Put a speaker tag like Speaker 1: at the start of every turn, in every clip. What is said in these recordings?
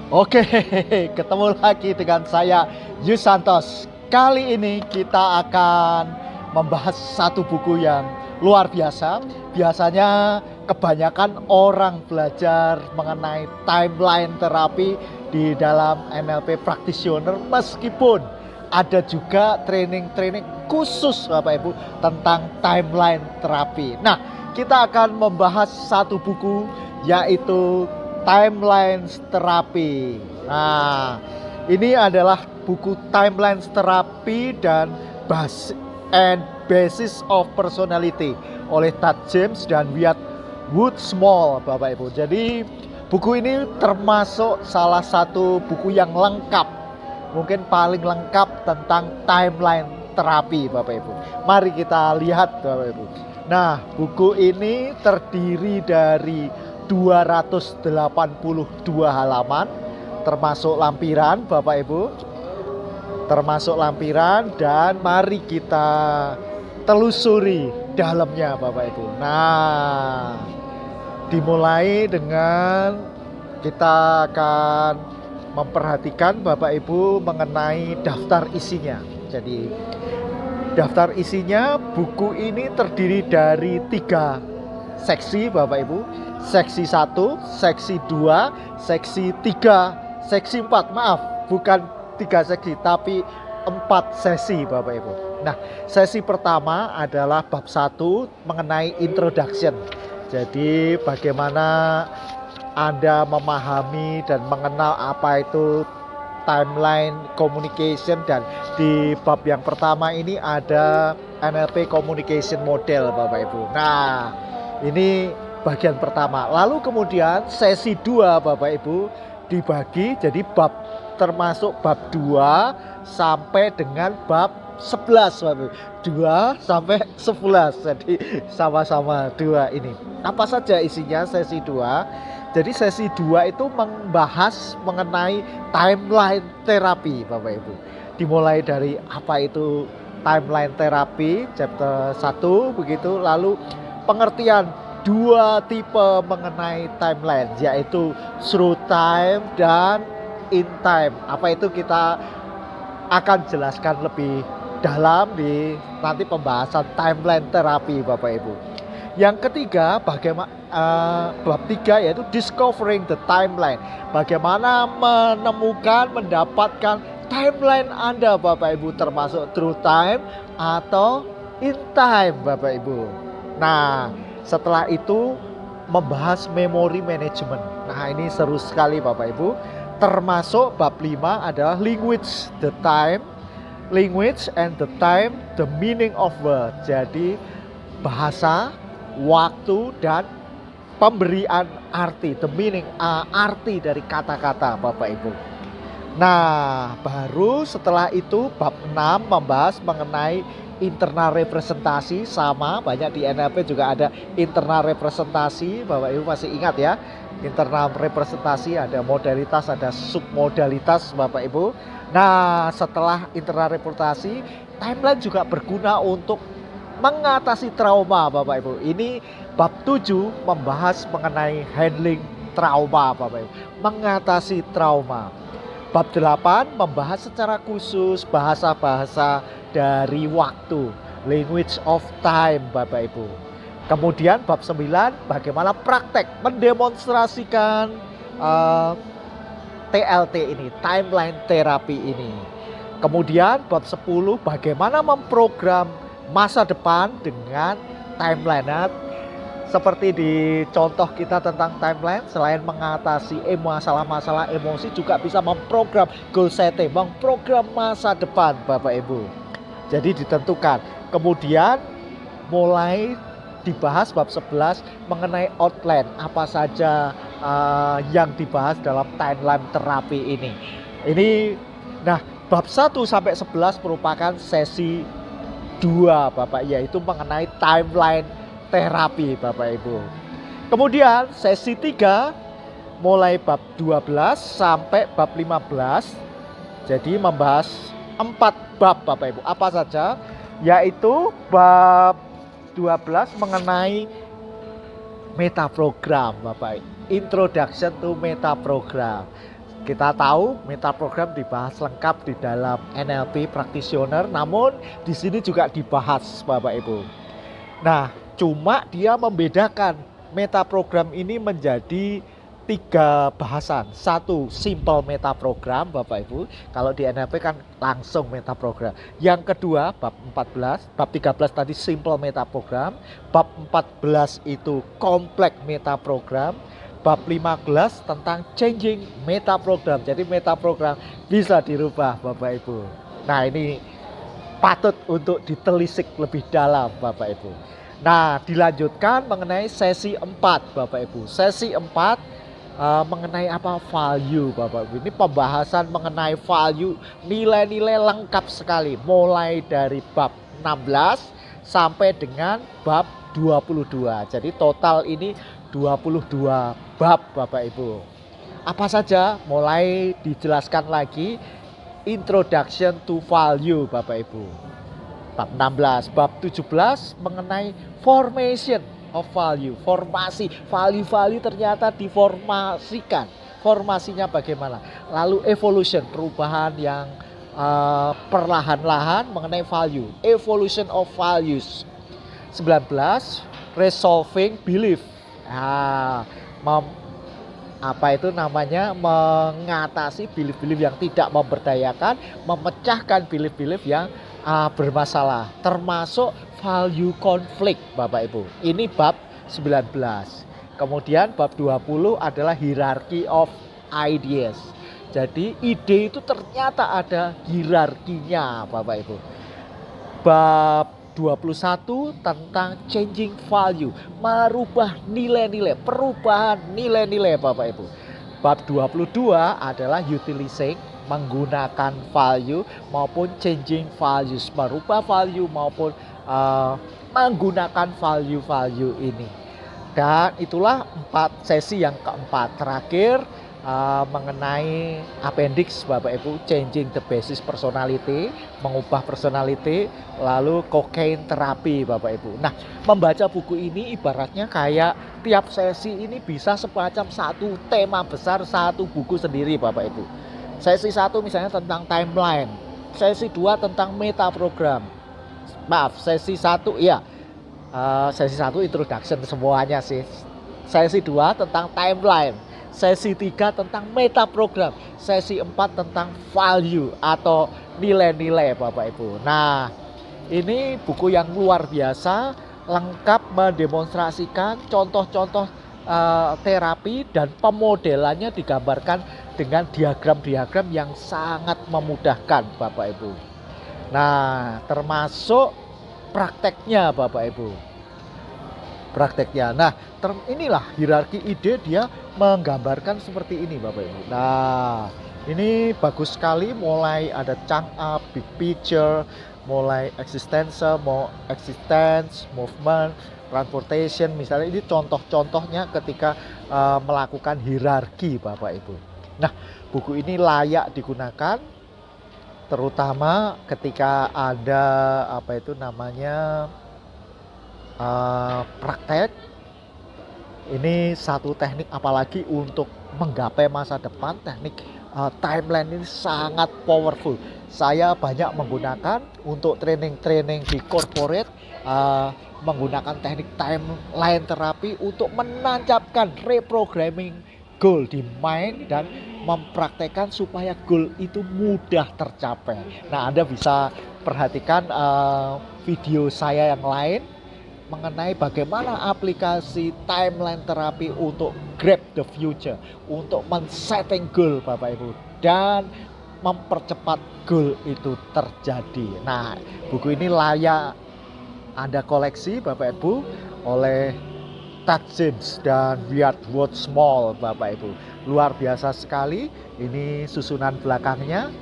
Speaker 1: Oke, ketemu lagi dengan saya Yus Santos. Kali ini kita akan membahas satu buku yang luar biasa. Biasanya kebanyakan orang belajar mengenai timeline terapi di dalam NLP practitioner, meskipun ada juga training-training khusus Bapak Ibu tentang timeline terapi. Nah, kita akan membahas satu buku yaitu Timeline Terapi. Nah, ini adalah buku Timeline Terapi dan Basis of Personality oleh Todd James dan Wyatt Woodsmall, Bapak Ibu. Jadi buku ini termasuk salah satu buku yang lengkap, mungkin paling lengkap tentang timeline terapi, Bapak Ibu. Mari kita lihat, Bapak Ibu. Nah, buku ini terdiri dari 282 halaman, termasuk lampiran Bapak Ibu. Termasuk lampiran, dan mari kita telusuri dalamnya Bapak Ibu. Nah, dimulai dengan kita akan memperhatikan Bapak Ibu mengenai daftar isinya. Jadi daftar isinya, buku ini terdiri dari 3 seksi Bapak Ibu. Seksi 1, seksi 2, seksi 3, seksi 4. Maaf, bukan 3 seksi tapi 4 sesi Bapak Ibu. Nah, sesi pertama adalah bab 1 mengenai introduction. Jadi bagaimana Anda memahami dan mengenal apa itu timeline communication, dan di bab yang pertama ini ada NLP communication model Bapak Ibu. Nah, ini bagian pertama. Lalu kemudian sesi 2 Bapak Ibu dibagi jadi bab, termasuk bab 2 sampai dengan bab 11 Bapak Ibu. 2 sampai 11. Jadi sama-sama 2 ini. Apa saja isinya sesi 2? Jadi sesi 2 itu membahas mengenai timeline terapi Bapak Ibu. Dimulai dari apa itu timeline terapi, chapter 1 begitu, lalu pengertian 2 tipe mengenai timeline, yaitu through time dan in time. Apa itu kita akan jelaskan lebih dalam di nanti pembahasan timeline terapi Bapak Ibu. Yang ketiga, bagaimana bab 3 yaitu discovering the timeline. Bagaimana menemukan, mendapatkan timeline Anda Bapak Ibu, termasuk through time atau in time Bapak Ibu. Nah, setelah itu membahas memory management. Nah, ini seru sekali Bapak Ibu. Termasuk bab 5 adalah language and the time, the meaning of word. Jadi bahasa, waktu, dan pemberian arti, the meaning, arti dari kata-kata Bapak Ibu. Nah, baru setelah itu bab 6 membahas mengenai internal representasi. Sama, banyak di NLP juga ada internal representasi, Bapak Ibu masih ingat ya. Internal representasi ada modalitas, ada submodalitas Bapak Ibu. Nah, setelah internal representasi, timeline juga berguna untuk mengatasi trauma Bapak Ibu. Ini bab 7 membahas mengenai handling trauma Bapak Ibu, mengatasi trauma. Bab 8 membahas secara khusus bahasa-bahasa dari waktu, language of time Bapak Ibu. Kemudian bab 9 bagaimana praktek mendemonstrasikan TLT ini, timeline terapi ini. Kemudian bab 10 bagaimana memprogram masa depan dengan timeline. Nah, seperti di contoh kita tentang timeline, selain mengatasi masalah-masalah emosi, juga bisa memprogram goal setting, memprogram masa depan Bapak Ibu. Jadi ditentukan. Kemudian mulai dibahas bab 11 mengenai outline, apa saja yang dibahas dalam timeline terapi ini. Nah, bab 1 sampai 11 merupakan sesi 2 Bapak, yaitu mengenai timeline terapi Bapak Ibu. Kemudian sesi 3 mulai bab 12 sampai bab 15. Jadi membahas 4 bab Bapak Ibu. Apa saja? Yaitu bab 12 mengenai meta program Bapak. Introduction to meta program. Kita tahu metaprogram dibahas lengkap di dalam NLP Practitioner, namun di sini juga dibahas Bapak Ibu. Nah, cuma dia membedakan metaprogram ini menjadi 3 bahasan. Satu, simple metaprogram Bapak Ibu. Kalau di NLP kan langsung metaprogram. Yang kedua, bab 14, bab 13 tadi simple metaprogram, bab 14 itu kompleks metaprogram, bab 15 tentang changing metaprogram. Jadi metaprogram bisa dirubah Bapak Ibu. Nah, ini patut untuk ditelisik lebih dalam Bapak Ibu. Nah, dilanjutkan mengenai sesi 4 Bapak Ibu. Sesi 4 mengenai apa? Value Bapak Ibu. Ini pembahasan mengenai value, nilai-nilai lengkap sekali. Mulai dari bab 16 sampai dengan bab 22. Jadi total ini 22 bab Bapak Ibu. Apa saja? Mulai dijelaskan lagi Introduction to Value Bapak Ibu. Bab 16, bab 17 mengenai Formation of Value. Formasi, value-value ternyata diformasikan. Formasinya bagaimana? Lalu evolution, perubahan yang perlahan-lahan mengenai value. Evolution of values. 19, resolving belief. Apa itu namanya, mengatasi belief-belief yang tidak memberdayakan, memecahkan belief-belief yang bermasalah, termasuk value conflict Bapak Ibu. Ini bab 19. Kemudian bab 20 adalah hierarchy of ideas. Jadi ide itu ternyata ada hierarkinya Bapak Ibu. Bab 21 tentang changing value, merubah nilai-nilai, perubahan nilai-nilai Bapak Ibu. Bab 22 adalah utilizing, menggunakan value maupun changing values, merubah value maupun menggunakan value-value ini. Dan itulah 4 sesi yang keempat terakhir mengenai appendix Bapak Ibu, changing the basis personality, mengubah personality, lalu cocaine terapi Bapak Ibu. Nah, membaca buku ini ibaratnya kayak tiap sesi ini bisa semacam satu tema besar, satu buku sendiri Bapak Ibu. Sesi 1 misalnya tentang timeline, sesi 2 tentang metaprogram. Maaf, sesi 1 ya. Sesi 1 introduction semuanya sih. Sesi 2 tentang timeline. Sesi 3 tentang metaprogram, sesi 4 tentang value atau nilai-nilai Bapak Ibu. Nah, ini buku yang luar biasa, lengkap mendemonstrasikan contoh-contoh terapi dan pemodelannya digambarkan dengan diagram-diagram yang sangat memudahkan Bapak Ibu. Nah, termasuk prakteknya Bapak Ibu. Prakteknya. Nah, inilah hierarki ide, dia menggambarkan seperti ini Bapak Ibu. Nah, ini bagus sekali, mulai ada chunk up, big picture, mulai existence, movement, transportation, misalnya ini contoh-contohnya ketika melakukan hierarki Bapak Ibu. Nah, buku ini layak digunakan terutama ketika ada apa itu namanya praktek. Ini satu teknik, apalagi untuk menggapai masa depan, teknik timeline ini sangat powerful. Saya banyak menggunakan untuk training-training di corporate, menggunakan teknik timeline terapi untuk menancapkan reprogramming goal di mind dan mempraktekkan supaya goal itu mudah tercapai. Nah, Anda bisa perhatikan video saya yang lain mengenai bagaimana aplikasi timeline terapi untuk grab the future, untuk men-setting goal Bapak Ibu dan mempercepat goal itu terjadi. Nah, buku ini layak Anda koleksi Bapak Ibu oleh Ted James dan Wyatt Small Bapak Ibu. Luar biasa sekali. Ini susunan belakangnya,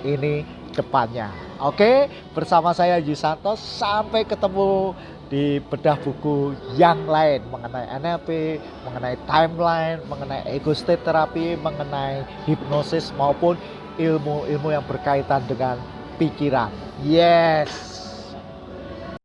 Speaker 1: ini depannya. Oke, bersama saya Yusanto, sampai ketemu di bedah buku yang lain mengenai NLP, mengenai timeline, mengenai ego state terapi, mengenai hipnosis maupun ilmu-ilmu yang berkaitan dengan pikiran. Yes.